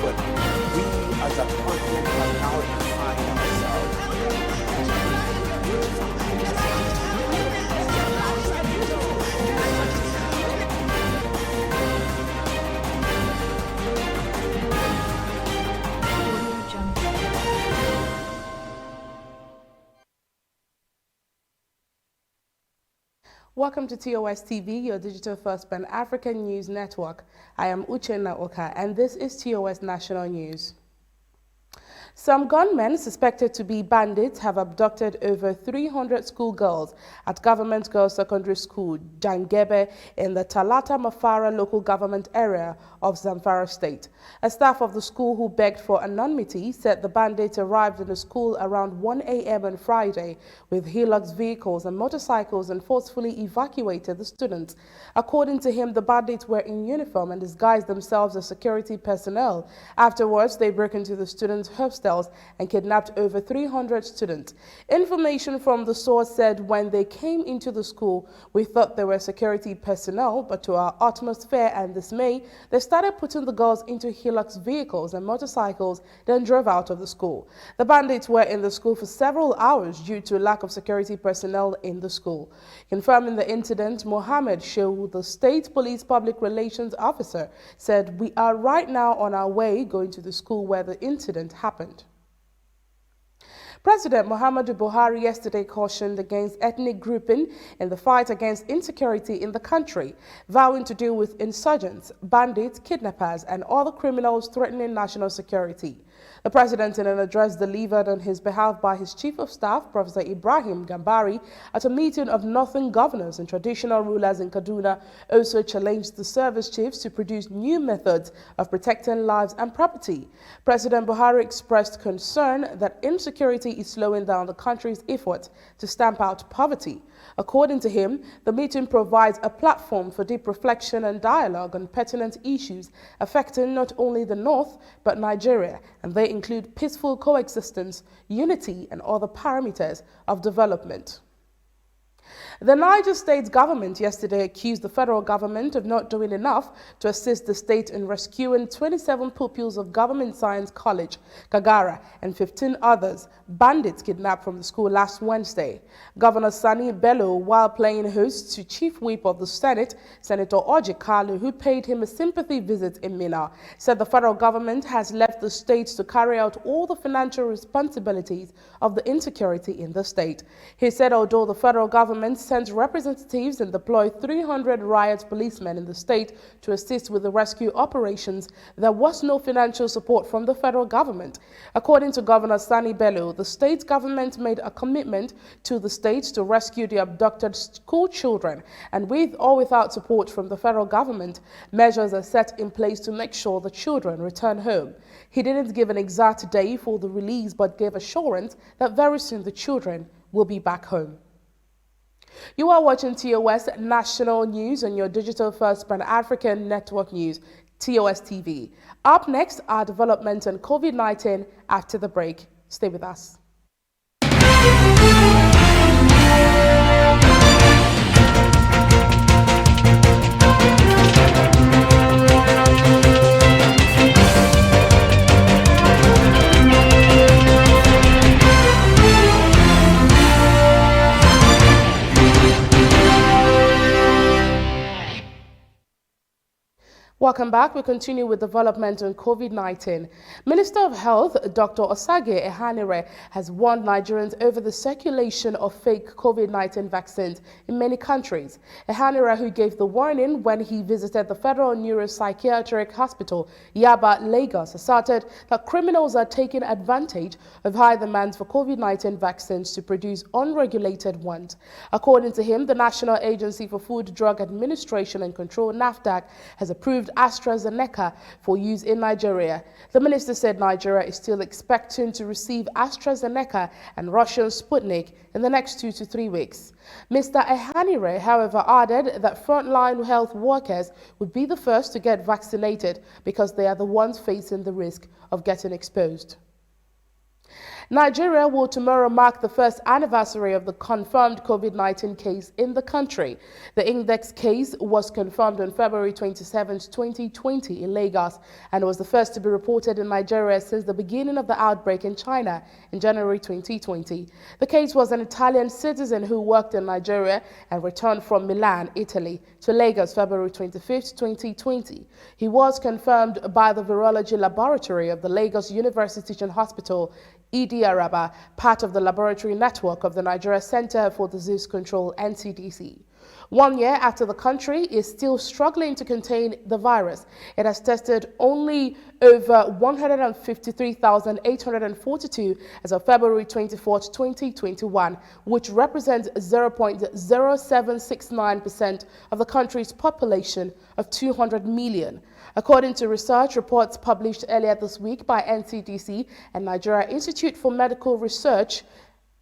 But we as a continent have now defined ourselves. Welcome to TOS TV, your digital first Pan-African news network. I am Uchenna Oka, and this is TOS National News. Some gunmen suspected to be bandits have abducted over 300 schoolgirls at Government Girls Secondary School, Jangebe, in the Talata Mafara local government area of Zamfara State. A staff of the school who begged for anonymity said the bandits arrived in the school around 1 a.m. on Friday with Hilux vehicles and motorcycles and forcefully evacuated the students. According to him, the bandits were in uniform and disguised themselves as security personnel. Afterwards, they broke into the students' hostels and kidnapped over 300 students. Information from the source said when they came into the school, we thought they were security personnel, but to our utmost fear and dismay, they started putting the girls into Hilux vehicles and motorcycles, then drove out of the school. The bandits were in the school for several hours due to lack of security personnel in the school. Confirming the incident, Mohammed Shehu, the state police public relations officer, said, "We are right now on our way going to the school where the incident happened." President Muhammadu Buhari yesterday cautioned against ethnic grouping in the fight against insecurity in the country, vowing to deal with insurgents, bandits, kidnappers, and other criminals threatening national security. The president, in an address delivered on his behalf by his chief of staff, Professor Ibrahim Gambari, at a meeting of northern governors and traditional rulers in Kaduna, also challenged the service chiefs to produce new methods of protecting lives and property. President Buhari expressed concern that insecurity is slowing down the country's effort to stamp out poverty. According to him, the meeting provides a platform for deep reflection and dialogue on pertinent issues affecting not only the North, but Nigeria, and they include peaceful coexistence, unity, and other parameters of development. The Niger State government yesterday accused the federal government of not doing enough to assist the state in rescuing 27 pupils of Government Science College, Kagara, and 15 others, bandits kidnapped from the school last Wednesday. Governor Sani Bello, while playing host to Chief Whip of the Senate, Senator Oji Kalu, who paid him a sympathy visit in Minna, said the federal government has left the state to carry out all the financial responsibilities of the insecurity in the state. He said although the federal government sent representatives and deployed 300 riot policemen in the state to assist with the rescue operations, there was no financial support from the federal government. According to Governor Sani Bello, the state government made a commitment to the state to rescue the abducted school children, and with or without support from the federal government, measures are set in place to make sure the children return home. He didn't give an exact day for the release, but gave assurance that very soon the children will be back home. You are watching TOS National News on your digital first Pan-African network news, TOS TV. Up next are developments on COVID-19 after the break. Stay with us. Welcome back. We continue with development on COVID-19. Minister of Health, Dr. Osage Ehanire, has warned Nigerians over the circulation of fake COVID-19 vaccines in many countries. Ehanire, who gave the warning when he visited the Federal Neuropsychiatric Hospital, Yaba, Lagos, asserted that criminals are taking advantage of high demands for COVID-19 vaccines to produce unregulated ones. According to him, the National Agency for Food, Drug Administration and Control, NAFDAC, has approved AstraZeneca for use in Nigeria. The minister said Nigeria is still expecting to receive AstraZeneca and Russian Sputnik in the next 2 to 3 weeks. Mr. Ehanire, however, added that frontline health workers would be the first to get vaccinated because they are the ones facing the risk of getting exposed. Nigeria will tomorrow mark the first anniversary of the confirmed COVID-19 case in the country. The index case was confirmed on February 27, 2020 in Lagos and was the first to be reported in Nigeria since the beginning of the outbreak in China in January 2020. The case was an Italian citizen who worked in Nigeria and returned from Milan, Italy, to Lagos February 25, 2020. He was confirmed by the virology laboratory of the Lagos University Teaching Hospital, ED Araba, part of the laboratory network of the Nigeria Center for Disease Control, NCDC. 1 year after the country is still struggling to contain the virus, it has tested only over 153,842 as of February 24, 2021, which represents 0.0769% of the country's population of 200 million. According to research reports published earlier this week by NCDC and Nigeria Institute for Medical Research,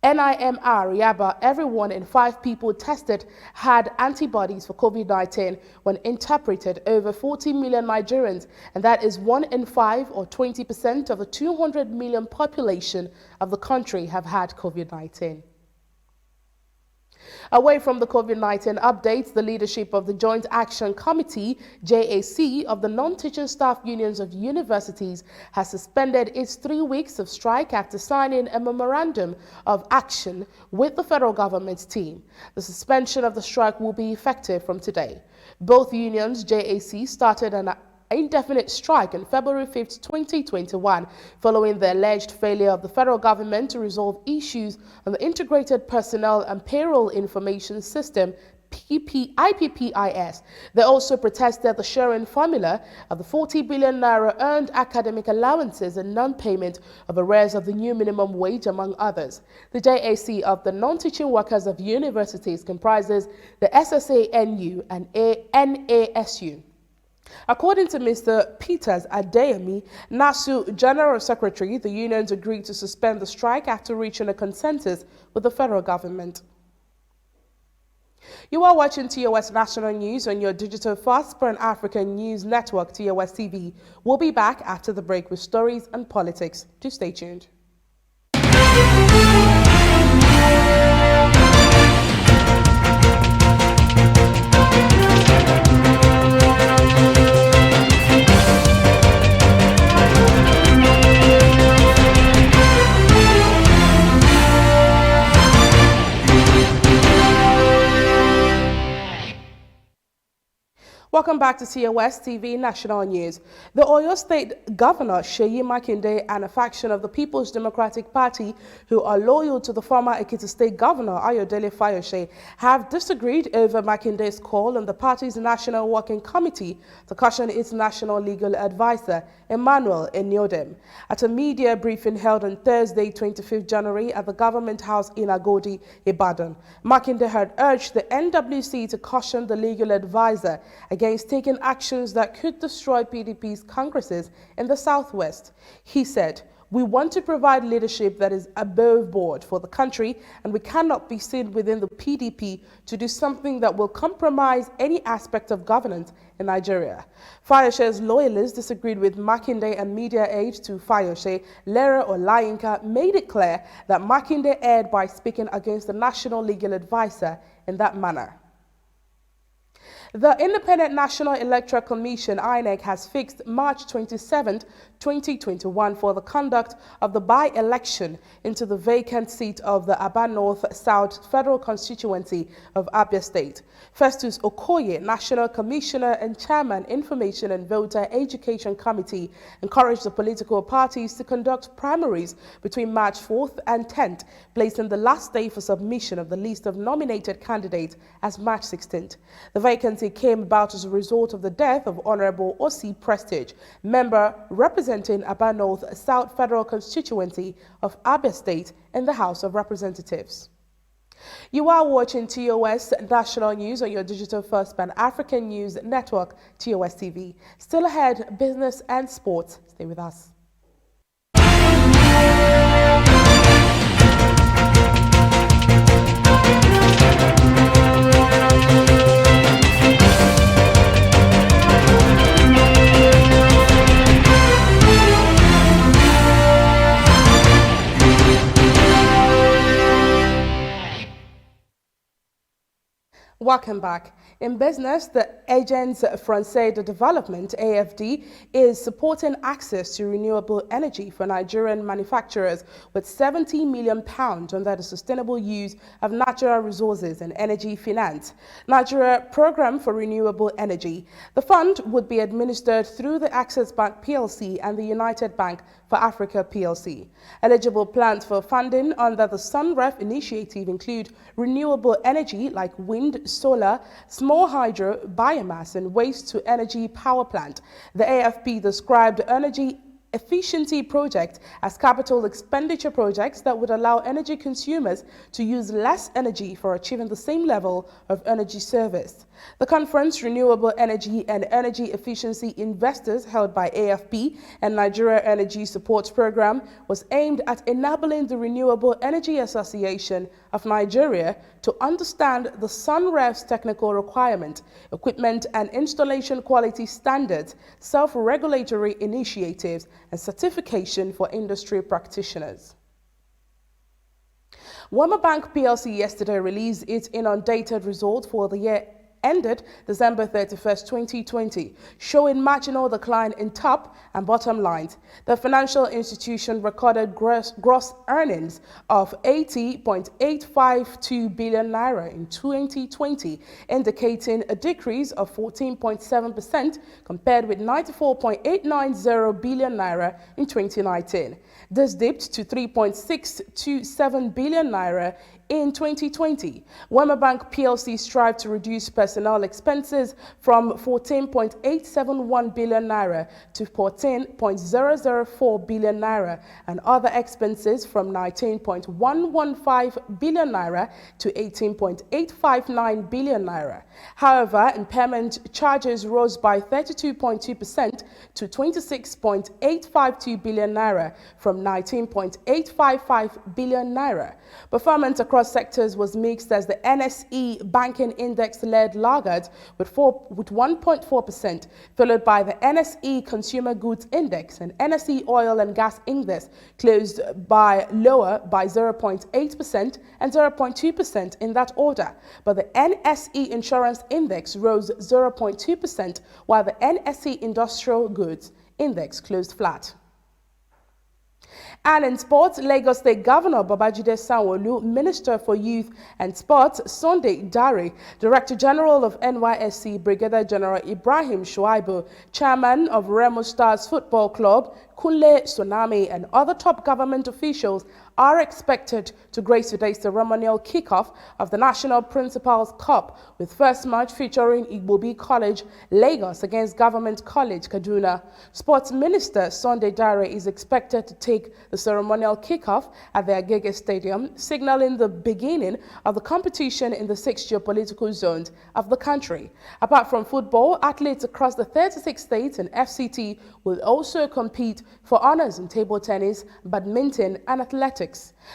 NIMR, Yaba, every 1 in 5 people tested had antibodies for COVID-19 when interpreted over 40 million Nigerians, and that is 1 in 5 or 20% of the 200 million population of the country have had COVID-19. Away from the COVID-19 updates, the leadership of the Joint Action Committee, JAC, of the non-teaching staff unions of universities has suspended its 3 weeks of strike after signing a memorandum of action with the federal government's team. The suspension of the strike will be effective from today. Both unions, JAC, started an indefinite strike on February 5, 2021, following the alleged failure of the federal government to resolve issues on the Integrated Personnel and Payroll Information System, IPPIS. They also protested the sharing formula of the 40 billion naira earned academic allowances and non-payment of arrears of the new minimum wage, among others. The JAC of the non-teaching workers of universities comprises the SSANU and NASU. According to Mr. Peters Adeyemi, NASU General Secretary, the unions agreed to suspend the strike after reaching a consensus with the federal government. You are watching TOS National News on your digital first Pan-African news network, TOS TV. We'll be back after the break with stories and politics. Do stay tuned. Welcome back to TOS TV National News. The Oyo State Governor, Seyi Makinde, and a faction of the People's Democratic Party who are loyal to the former Ekiti State Governor, Ayodele Fayose, have disagreed over Makinde's call on the party's National Working Committee to caution its national legal advisor, Emmanuel Enyodem. At a media briefing held on Thursday, 25th January at the Government House in Agodi, Ibadan, Makinde had urged the NWC to caution the legal advisor against taking actions that could destroy PDP's congresses in the Southwest. He said, "We want to provide leadership that is above board for the country, and we cannot be seen within the PDP to do something that will compromise any aspect of governance in Nigeria." Fayose's loyalists disagreed with Makinde, and media aide to Fayose, Lera Olayinka, made it clear that Makinde erred by speaking against the National Legal Advisor in that manner. The Independent National Electoral Commission, INEC, has fixed March 27, 2021 for the conduct of the by-election into the vacant seat of the Aba North South Federal Constituency of Abia State. Festus Okoye, National Commissioner and Chairman, Information and Voter Education Committee, encouraged the political parties to conduct primaries between March 4th and 10th, placing the last day for submission of the list of nominated candidates as March 16th. The vacancy came about as a result of the death of Honorable O.C. Prestige, member representing Aba North South Federal Constituency of Abia State in the House of Representatives. You are watching TOS National News on your digital first Pan-African News Network, TOS TV. Still ahead, business and sports. Stay with us. Welcome back. In business, the Agence Française de Développement, AFD, is supporting access to renewable energy for Nigerian manufacturers with £70 million under the sustainable use of natural resources and energy finance Nigeria Programme for Renewable Energy. The fund would be administered through the Access Bank PLC and the United Bank for Africa PLC. Eligible plans for funding under the SunRef initiative include renewable energy like wind, solar, small hydro, biomass, and waste-to-energy power plant. The AFP described the energy efficiency project as capital expenditure projects that would allow energy consumers to use less energy for achieving the same level of energy service. The conference, Renewable Energy and Energy Efficiency Investors, held by AFP and Nigeria Energy Support Program, was aimed at enabling the Renewable Energy Association of Nigeria to understand the SunRef's technical requirement, equipment and installation quality standards, self-regulatory initiatives, and certification for industry practitioners. Wema Bank PLC yesterday released its inundated result for the year ended December 31st, 2020, showing marginal decline in top and bottom lines. The financial institution recorded gross earnings of 80.852 billion naira in 2020, indicating a decrease of 14.7% compared with 94.890 billion naira in 2019. This dipped to 3.627 billion naira in 2020. Wema Bank PLC strived to reduce personnel expenses from 14.871 billion naira to 14.004 billion naira and other expenses from 19.115 billion naira to 18.859 billion naira. However, impairment charges rose by 32.2% to 26.852 billion naira from 19.855 billion naira. Performance across sectors was mixed as the NSE Banking Index led laggards with 1.4%, followed by the NSE Consumer Goods Index and NSE Oil and Gas Index closed by lower by 0.8% and 0.2% in that order. But the NSE Insurance Index rose 0.2%, while the NSE Industrial Goods Index closed flat. And in sports, Lagos State Governor Babajide Sanwo-Olu, Minister for Youth and Sports Sunday Dare, Director General of NYSC Brigadier General Ibrahim Shuaibu, Chairman of Remo Stars Football Club, Kunle Tsunami, and other top government officials are expected to grace today's ceremonial kickoff of the National Principals Cup, with first match featuring Igbobi College, Lagos against Government College, Kaduna. Sports Minister Sunday Dare is expected to take the ceremonial kickoff at the Agege Stadium, signaling the beginning of the competition in the 6 geopolitical zones of the country. Apart from football, athletes across the 36 states and FCT will also compete for honors in table tennis, badminton, and athletics.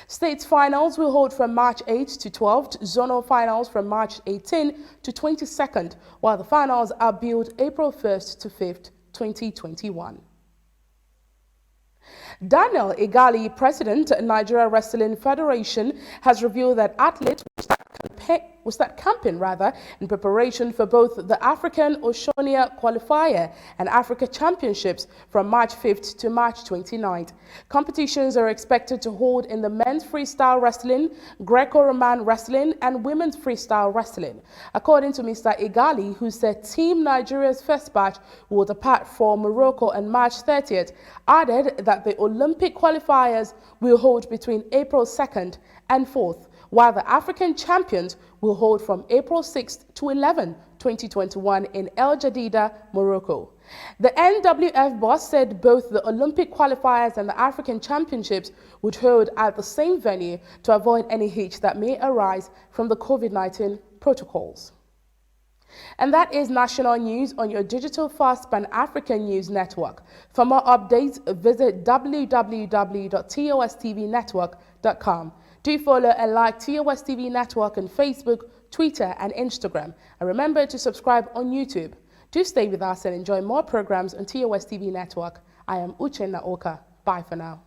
States finals will hold from March 8th to 12th, zonal finals from March 18th to 22nd, while the finals are billed April 1st to 5th, 2021. Daniel Igali, President, Nigeria Wrestling Federation, has revealed that athletes will start camping in preparation for both the African Oceania Qualifier and Africa Championships from March 5th to March 29th. Competitions are expected to hold in the men's freestyle wrestling, Greco-Roman wrestling, and women's freestyle wrestling. According to Mr. Igali, who said Team Nigeria's first batch will depart for Morocco on March 30th, added that the Olympic qualifiers will hold between April 2nd and 4th, while the African champions will hold from April 6th to 11th, 2021 in El Jadida, Morocco. The NWF boss said both the Olympic qualifiers and the African championships would hold at the same venue to avoid any hitch that may arise from the COVID-19 protocols. And that is national news on your digital fast Pan-African news network. For more updates, visit www.tostvnetwork.com. Do follow and like TOS TV Network on Facebook, Twitter, and Instagram. And remember to subscribe on YouTube. Do stay with us and enjoy more programs on TOS TV Network. I am Uchenna Oka. Bye for now.